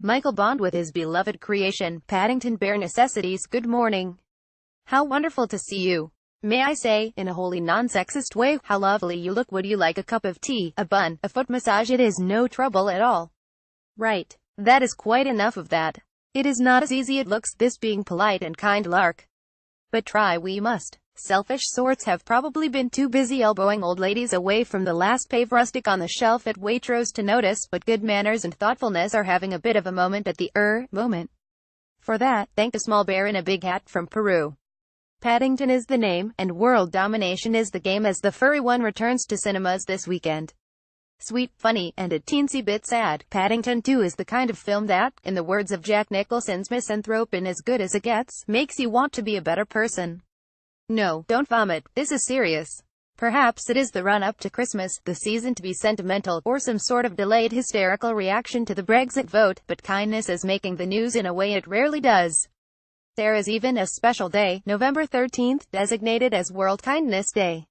Michael Bond with his beloved creation, Paddington Bear Necessities. Good morning. How wonderful to see you. May I say, in a wholly non-sexist way, how lovely you look. Would you like a cup of tea, a bun, a foot massage? It is no trouble at all. Right. That is quite enough of that. It is not as easy it looks, this being polite and kind lark. But try we must. Selfish sorts have probably been too busy elbowing old ladies away from the last pave rustic on the shelf at Waitrose to notice, but good manners and thoughtfulness are having a bit of a moment at the moment. For that, thank a small bear in a big hat from Peru. Paddington is the name, and world domination is the game as the furry one returns to cinemas this weekend. Sweet, funny, and a teensy bit sad, Paddington 2 is the kind of film that, in the words of Jack Nicholson's misanthrope in As Good as It Gets, makes you want to be a better person. No, don't vomit, this is serious. Perhaps it is the run-up to Christmas, the season to be sentimental, or some sort of delayed hysterical reaction to the Brexit vote, but kindness is making the news in a way it rarely does. There is even a special day, November 13th, designated as World Kindness Day.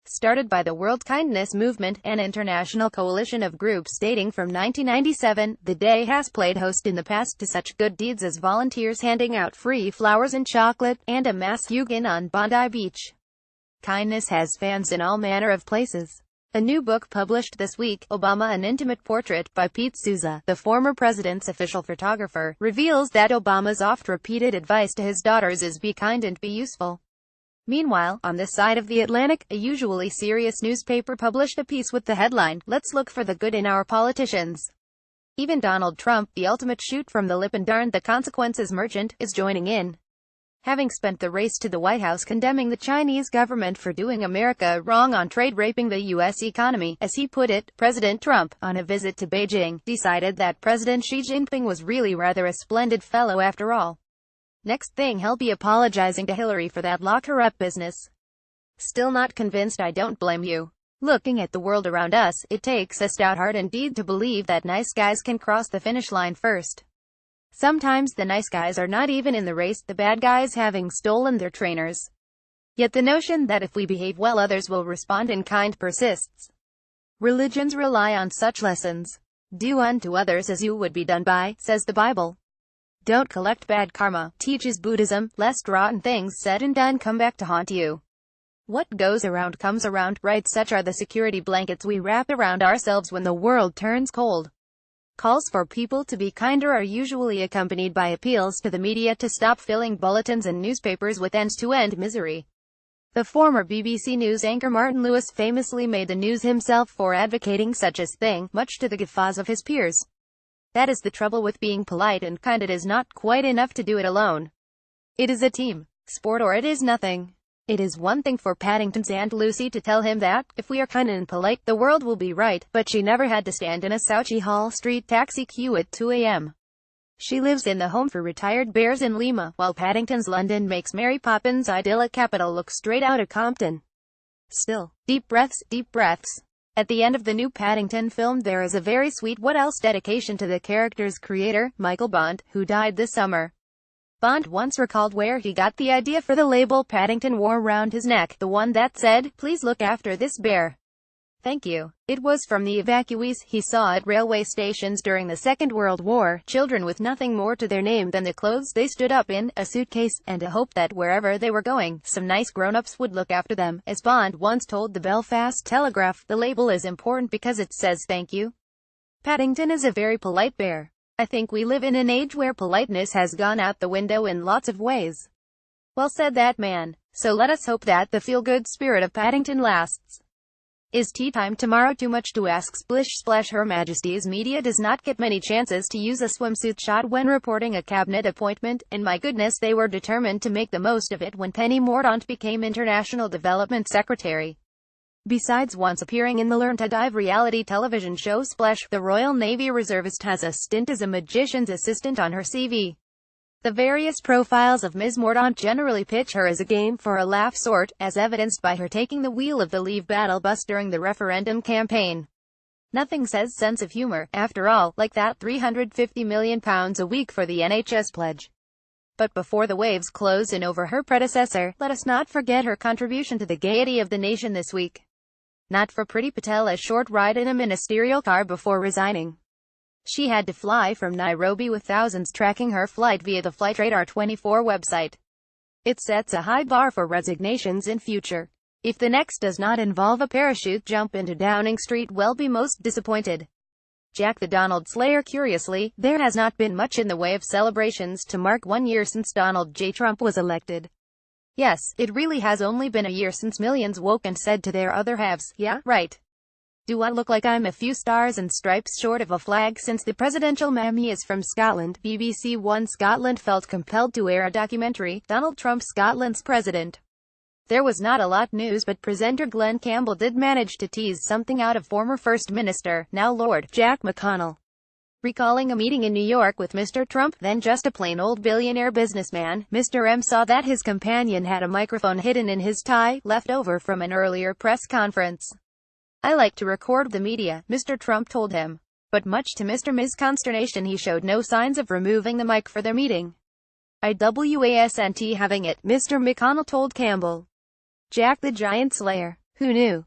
Started by the World Kindness Movement, an international coalition of groups dating from 1997, the day has played host in the past to such good deeds as volunteers handing out free flowers and chocolate, and a mass hugin on Bondi Beach. Kindness has fans in all manner of places. A new book published this week, Obama: An Intimate Portrait, by Pete Souza, the former president's official photographer, reveals that Obama's oft-repeated advice to his daughters is be kind and be useful. Meanwhile, on this side of the Atlantic, a usually serious newspaper published a piece with the headline, "Let's look for the good in our politicians." Even Donald Trump, the ultimate shoot from the lip and darn the consequences merchant, is joining in. Having spent the race to the White House condemning the Chinese government for doing America wrong on trade raping the U.S. economy, as he put it, President Trump, on a visit to Beijing, decided that President Xi Jinping was really rather a splendid fellow after all. Next thing he'll be apologizing to Hillary for that lock-her-up business. Still not convinced? I don't blame you. Looking at the world around us, it takes a stout heart indeed to believe that nice guys can cross the finish line first. Sometimes the nice guys are not even in the race, the bad guys having stolen their trainers. Yet the notion that if we behave well others will respond in kind persists. Religions rely on such lessons. Do unto others as you would be done by, says the Bible. Don't collect bad karma, teaches Buddhism, lest rotten things said and done come back to haunt you. What goes around comes around, right? Such are the security blankets we wrap around ourselves when the world turns cold. Calls for people to be kinder are usually accompanied by appeals to the media to stop filling bulletins and newspapers with end-to-end misery. The former BBC News anchor Martin Lewis famously made the news himself for advocating such a thing, much to the guffaws of his peers. That is the trouble with being polite and kind. It is not quite enough to do it alone. It is a team sport or it is nothing. It is one thing for Paddington's Aunt Lucy to tell him that, if we are kind and polite, the world will be right, but she never had to stand in a Souchy Hall Street taxi queue at 2 a.m. She lives in the home for retired bears in Lima, while Paddington's London makes Mary Poppins' idyllic capital look straight out of Compton. Still, deep breaths, deep breaths. At the end of the new Paddington film there is a very sweet what else dedication to the character's creator, Michael Bond, who died this summer. Bond once recalled where he got the idea for the label Paddington wore round his neck, the one that said, "Please look after this bear. Thank you." It was from the evacuees he saw at railway stations during the Second World War, children with nothing more to their name than the clothes they stood up in, a suitcase, and a hope that wherever they were going, some nice grown-ups would look after them. As Bond once told the Belfast Telegraph, the label is important because it says thank you. Paddington is a very polite bear. I think we live in an age where politeness has gone out the window in lots of ways. Well said that man. So let us hope that the feel-good spirit of Paddington lasts. Is tea time tomorrow too much to ask? Splish splash. Her Majesty's media does not get many chances to use a swimsuit shot when reporting a cabinet appointment, and my goodness they were determined to make the most of it when Penny Mordaunt became International Development Secretary. Besides once appearing in the Learn to Dive reality television show Splash, the Royal Navy reservist has a stint as a magician's assistant on her CV. The various profiles of Ms. Mordaunt generally pitch her as a game for a laugh sort, as evidenced by her taking the wheel of the Leave Battle bus during the referendum campaign. Nothing says sense of humor, after all, like that £350 million a week for the NHS pledge. But before the waves close in over her predecessor, let us not forget her contribution to the gaiety of the nation this week. Not for Priti Patel a short ride in a ministerial car before resigning. She had to fly from Nairobi with thousands tracking her flight via the Flightradar24 website. It sets a high bar for resignations in future. If the next does not involve a parachute jump into Downing Street, we'll be most disappointed. Jack the Donald Slayer. Curiously, there has not been much in the way of celebrations to mark 1 year since Donald J. Trump was elected. Yes, it really has only been a year since millions woke and said to their other halves, yeah, right. Do I look like I'm a few stars and stripes short of a flag? Since the presidential mammy is from Scotland, BBC One Scotland felt compelled to air a documentary, Donald Trump, Scotland's president. There was not a lot news, but presenter Glenn Campbell did manage to tease something out of former First Minister, now Lord, Jack McConnell. Recalling a meeting in New York with Mr. Trump, then just a plain old billionaire businessman, Mr. M saw that his companion had a microphone hidden in his tie, left over from an earlier press conference. I like to record the media, Mr. Trump told him. But much to Mr. M's consternation, he showed no signs of removing the mic for their meeting. I wasn't having it, Mr. McConnell told Campbell. Jack the Giant Slayer. Who knew?